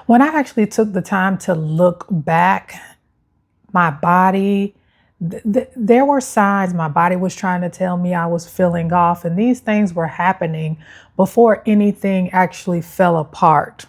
When I actually took the time to look back, my body, there were signs my body was trying to tell me I was feeling off, and these things were happening before anything actually fell apart.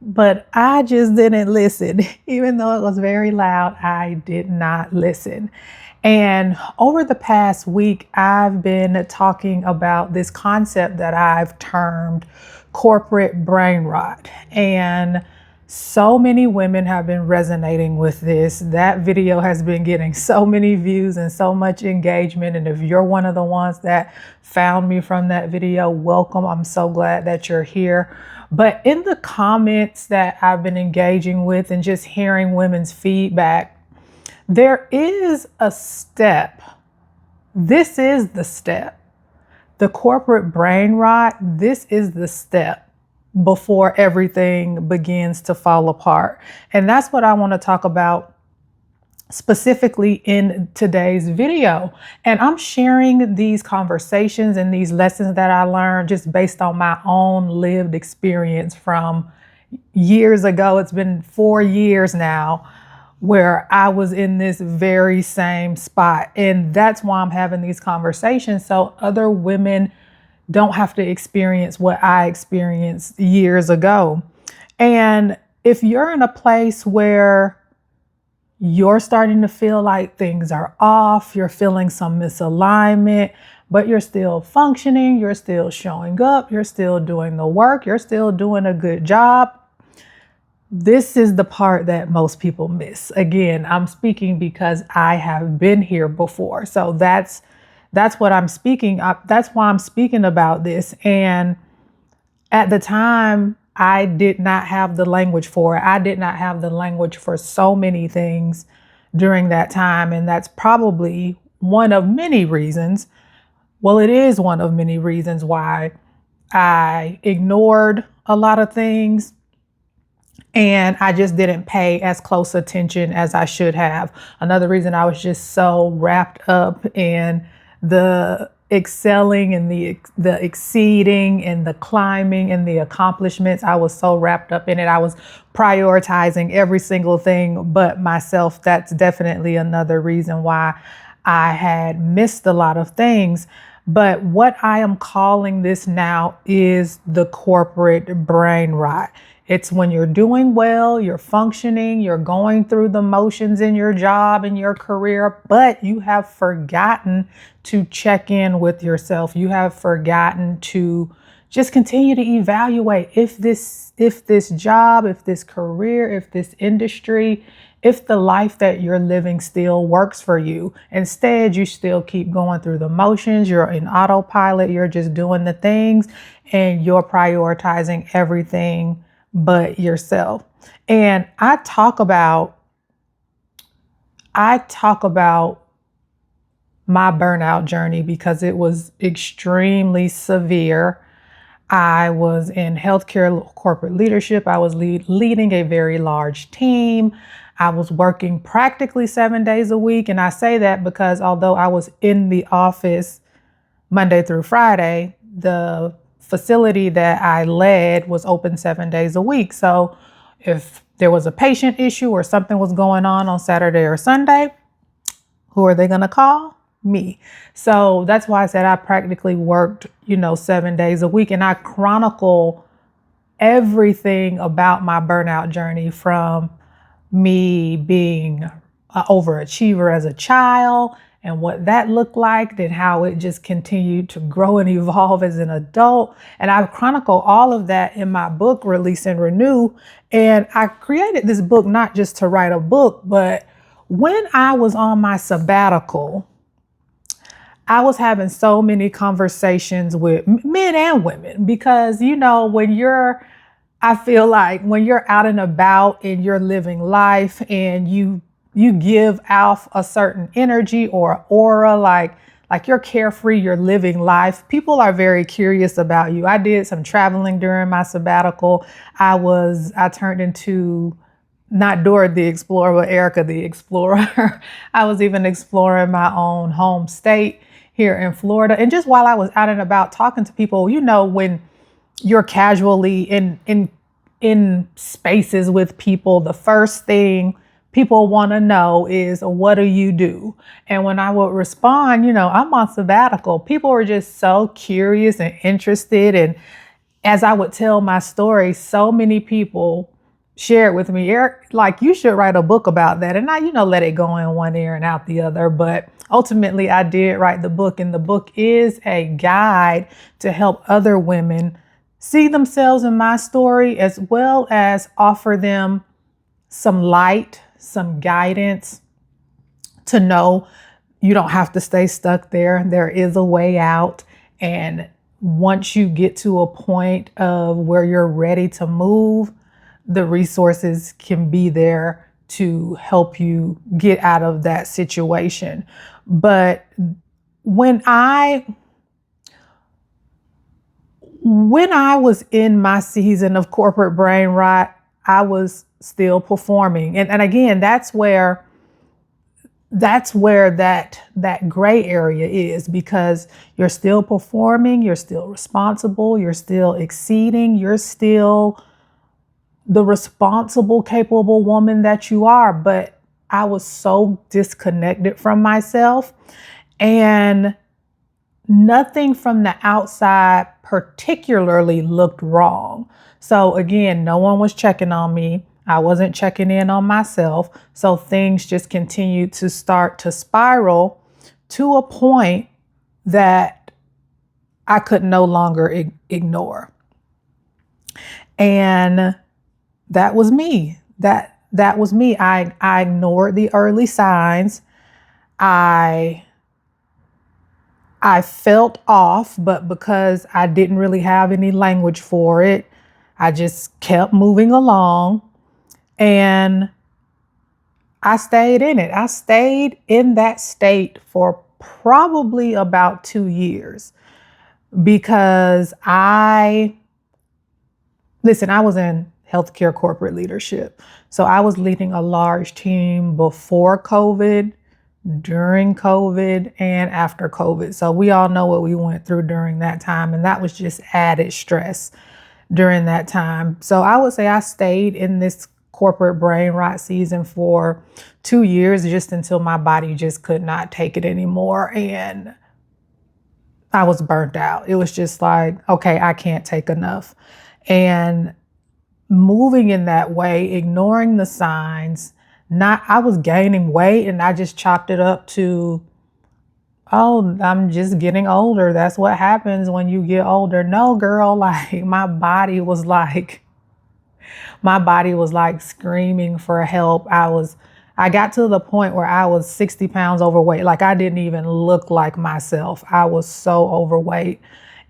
But I just didn't listen. Even though it was very loud, I did not listen. And over the past week, I've been talking about this concept that I've termed corporate brain rot. And so many women have been resonating with this. That video has been getting so many views and so much engagement. And if you're one of the ones that found me from that video, welcome. I'm so glad that you're here. But in the comments that I've been engaging with and just hearing women's feedback, there is a step. This is the step. The corporate brain rot, this is the step before everything begins to fall apart. And that's what I want to talk about specifically in today's video. And I'm sharing these conversations and these lessons that I learned just based on my own lived experience from years ago. It's been 4 years now where I was in this very same spot. And that's why I'm having these conversations, so other women don't have to experience what I experienced years ago. And if you're in a place where you're starting to feel like things are off, you're feeling some misalignment, but you're still functioning, you're still showing up, you're still doing the work, you're still doing a good job, this is the part that most people miss. Again, I'm speaking because I have been here before. So that's what I'm speaking. That's why I'm speaking about this. And at the time, I did not have the language for it. I did not have the language for so many things during that time. And that's probably one of many reasons. Well, it is one of many reasons why I ignored a lot of things. And I just didn't pay as close attention as I should have. Another reason, I was just so wrapped up in the excelling and the exceeding and the climbing and the accomplishments. I was so wrapped up in it. I was prioritizing every single thing but myself. That's definitely another reason why I had missed a lot of things. But what I am calling this now is the corporate brain rot. It's when you're doing well, you're functioning, you're going through the motions in your job and your career, but you have forgotten to check in with yourself. You have forgotten to just continue to evaluate if this job, if this career, if this industry, if the life that you're living still works for you. Instead, you still keep going through the motions. You're in autopilot. You're just doing the things and you're prioritizing everything but yourself. And I talk about my burnout journey because it was extremely severe. I was in healthcare corporate leadership. I was leading a very large team. I was working practically 7 days a week. And I say that because although I was in the office Monday through Friday, the facility that I led was open 7 days a week. So if there was a patient issue or something was going on Saturday or Sunday, who are they going to call? Me. So that's why I said I practically worked, 7 days a week. And I chronicle everything about my burnout journey, from me being an overachiever as a child and what that looked like, then how it just continued to grow and evolve as an adult. And I chronicle all of that in my book, Release and Renew. And I created this book not just to write a book, but when I was on my sabbatical, I was having so many conversations with men and women because, I feel like when you're out and about and you're living life and you give off a certain energy or aura, like you're carefree, you're living life, people are very curious about you. I did some traveling during my sabbatical. I turned into not Dora the Explorer, but Erica the Explorer. I was even exploring my own home state here in Florida. And just while I was out and about talking to people, when you're casually in in spaces with people, the first thing people want to know is, what do you do? And when I would respond, I'm on sabbatical, people were just so curious and interested. And as I would tell my story, so many people shared with me, Eric, like, you should write a book about that. And I, let it go in one ear and out the other. But ultimately, I did write the book. And the book is a guide to help other women see themselves in my story, as well as offer them some light, some guidance to know you don't have to stay stuck there. There is a way out. And once you get to a point of where you're ready to move, the resources can be there to help you get out of that situation. But when I was in my season of corporate brain rot, I was still performing. And again, that's where that gray area is, because you're still performing, you're still responsible, you're still exceeding, you're still the responsible, capable woman that you are. But I was so disconnected from myself, and nothing from the outside particularly looked wrong. So again, no one was checking on me. I wasn't checking in on myself. So things just continued to start to spiral to a point that I could no longer ignore. And that was me. That was me. I ignored the early signs. I felt off, but because I didn't really have any language for it, I just kept moving along, and I stayed in it. I stayed in that state for probably about 2 years, because I was in healthcare corporate leadership. So I was leading a large team before COVID, during COVID, and after COVID. So we all know what we went through during that time. And that was just added stress during that time. So I would say I stayed in this corporate brain rot season for 2 years, just until my body just could not take it anymore. And I was burnt out. It was just like, okay, I can't take enough. And moving in that way, ignoring the signs, I was gaining weight, and I just chopped it up to, oh, I'm just getting older. That's what happens when you get older. No, girl, like my body was like screaming for help. I got to the point where I was 60 pounds overweight. Like, I didn't even look like myself. I was so overweight.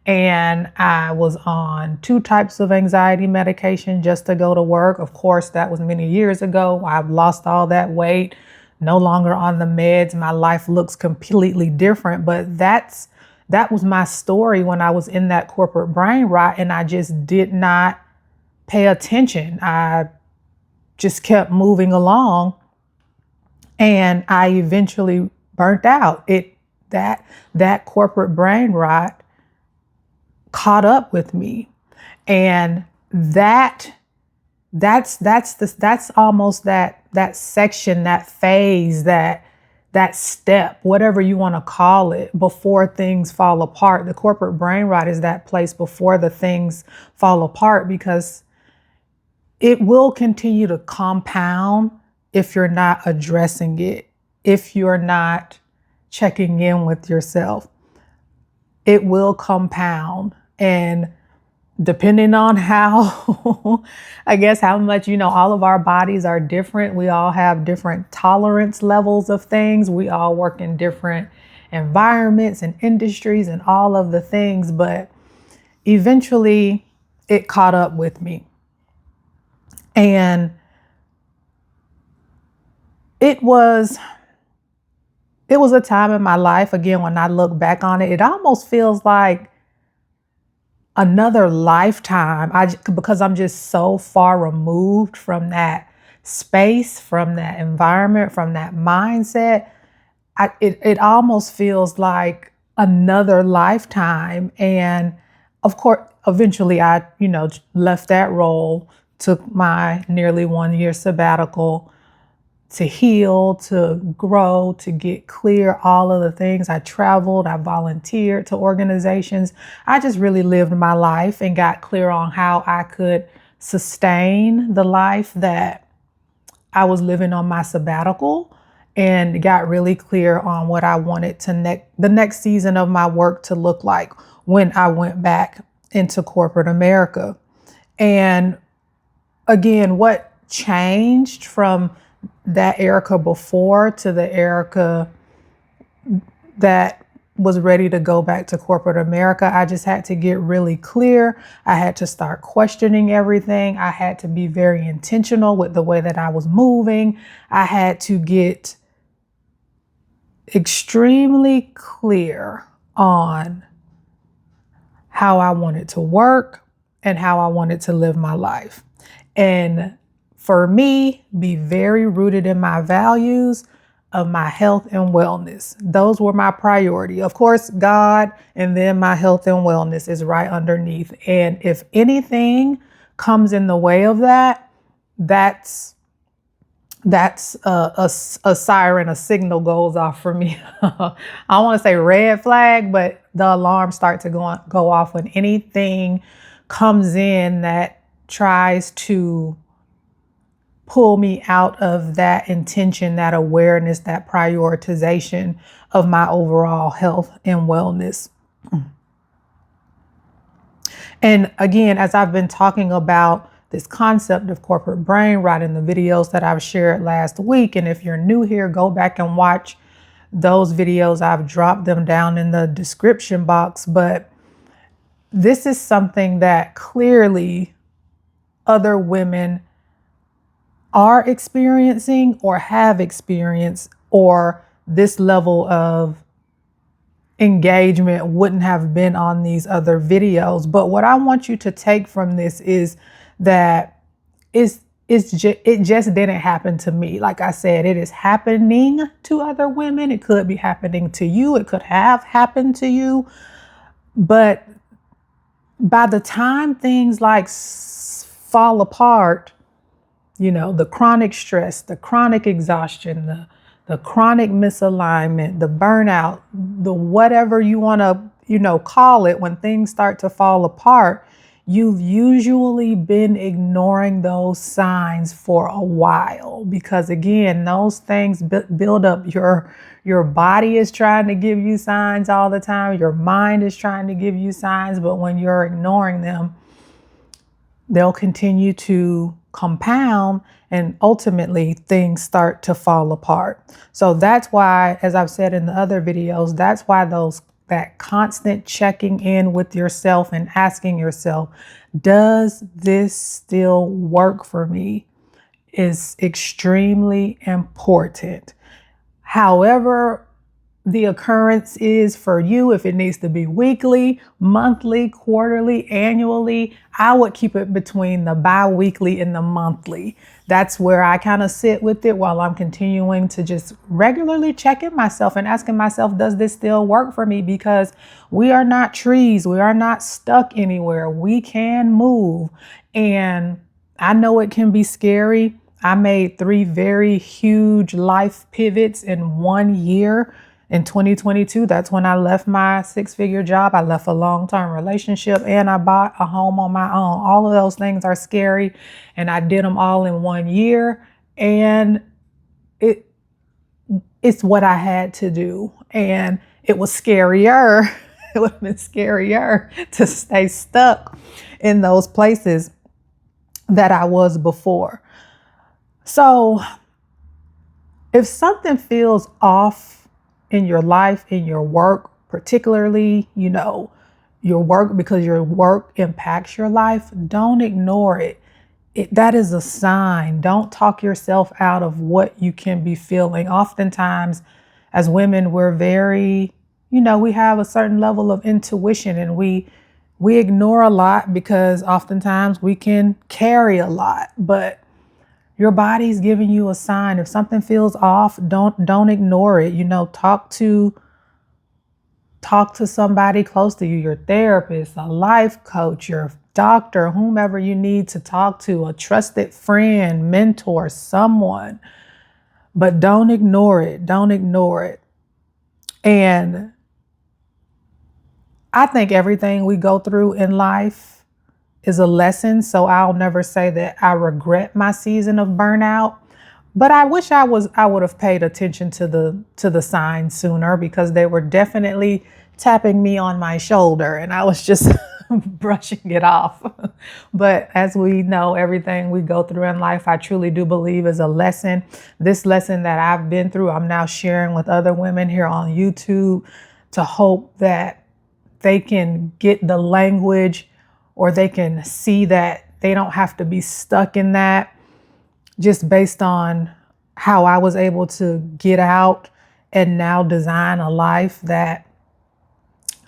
And I was on 2 types of anxiety medication just to go to work. Of course, that was many years ago. I've lost all that weight, no longer on the meds. My life looks completely different. But that was my story when I was in that corporate brain rot, and I just did not pay attention. I just kept moving along, and I eventually burnt out. That corporate brain rot caught up with me. And that's almost that section, that phase, that step, whatever you want to call it, before things fall apart. The corporate brain rot is that place before the things fall apart, because it will continue to compound if you're not addressing it, if you're not checking in with yourself. It will compound. And depending on how, I guess, how much, all of our bodies are different. We all have different tolerance levels of things. We all work in different environments and industries and all of the things. But eventually it caught up with me. And it was a time in my life, again, when I look back on it, it almost feels like another lifetime. Because I'm just so far removed from that space, from that environment, from that mindset. It almost feels like another lifetime. And of course, eventually I, left that role took my nearly 1 year sabbatical to heal, to grow, to get clear, all of the things. I traveled, I volunteered to organizations. I just really lived my life and got clear on how I could sustain the life that I was living on my sabbatical, and got really clear on what I wanted to the next season of my work to look like when I went back into corporate America. And again, what changed from that Erica before to the Erica that was ready to go back to corporate America? I just had to get really clear. I had to start questioning everything. I had to be very intentional with the way that I was moving. I had to get extremely clear on how I wanted to work and how I wanted to live my life. And for me, be very rooted in my values of my health and wellness. Those were my priority. Of course, God, and then my health and wellness is right underneath. And if anything comes in the way of that, that's a siren, a signal goes off for me. I don't want to say red flag, but the alarm starts to go off when anything comes in that tries to pull me out of that intention, that awareness, that prioritization of my overall health and wellness. And again, as I've been talking about this concept of corporate brain rot in the videos that I've shared last week, and if you're new here, go back and watch those videos. I've dropped them down in the description box. But this is something that clearly other women are experiencing or have experienced, or this level of engagement wouldn't have been on these other videos. But what I want you to take from this is that it just didn't happen to me. Like I said, it is happening to other women. It could be happening to you. It could have happened to you. But by the time things like fall apart, you know, the chronic stress, the chronic exhaustion, the chronic misalignment, the burnout, the whatever you want to, call it, when things start to fall apart, you've usually been ignoring those signs for a while, because again, those things build up. Your body is trying to give you signs all the time. Your mind is trying to give you signs, but when you're ignoring them, they'll continue to compound, and ultimately things start to fall apart. So that's why, as I've said in the other videos, that's why that constant checking in with yourself and asking yourself, does this still work for me, is extremely important. However the occurrence is for you, if it needs to be weekly, monthly, quarterly, annually, I would keep it between the bi-weekly and the monthly. That's where I kind of sit with it, while I'm continuing to just regularly check in myself and asking myself, does this still work for me? Because we are not trees. We are not stuck anywhere. We can move. And I know it can be scary. I made 3 very huge life pivots in 1 year. In 2022, that's when I left my 6-figure job. I left a long-term relationship, and I bought a home on my own. All of those things are scary, and I did them all in 1 year. And it's what I had to do. And it was scarier. It would have been scarier to stay stuck in those places that I was before. So if something feels off in your life, in your work, particularly, your work, because your work impacts your life, don't ignore it. That is a sign. Don't talk yourself out of what you can be feeling. Oftentimes, as women, we're very, we have a certain level of intuition, and we ignore a lot because oftentimes we can carry a lot. But your body's giving you a sign. If something feels off, don't ignore it. Talk to talk to somebody close to you, your therapist, a life coach, your doctor, whomever you need to talk to, a trusted friend, mentor, someone. But don't ignore it. Don't ignore it. And I think everything we go through in life is a lesson. So I'll never say that I regret my season of burnout. But I wish I would have paid attention to the signs sooner, because they were definitely tapping me on my shoulder and I was just brushing it off. But as we know, everything we go through in life, I truly do believe is a lesson. This lesson that I've been through, I'm now sharing with other women here on YouTube, to hope that they can get the language, or they can see that they don't have to be stuck in that, just based on how I was able to get out and now design a life that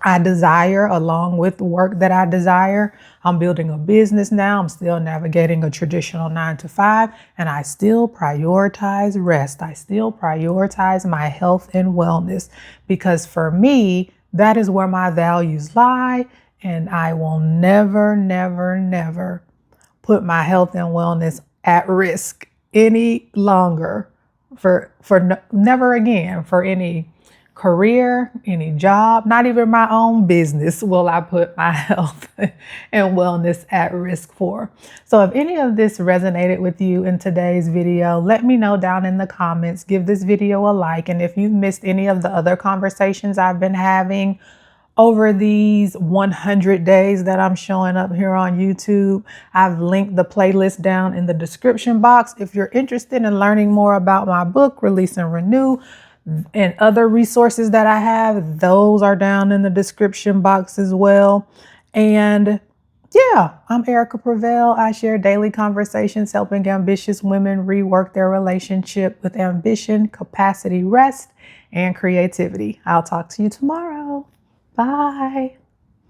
I desire, along with the work that I desire. I'm building a business now. I'm still navigating a traditional 9 to 5, and I still prioritize rest. I still prioritize my health and wellness, because for me, that is where my values lie. And I will never, never, never put my health and wellness at risk any longer, never again, for any career, any job, not even my own business will I put my health and wellness at risk for. So if any of this resonated with you in today's video, let me know down in the comments. Give this video a like. And if you've missed any of the other conversations I've been having over these 100 days that I'm showing up here on YouTube, I've linked the playlist down in the description box. If you're interested in learning more about my book, Release and Renew, and other resources that I have, those are down in the description box as well. And yeah, I'm Erica Prevail. I share daily conversations helping ambitious women rework their relationship with ambition, capacity, rest, and creativity. I'll talk to you tomorrow. Bye.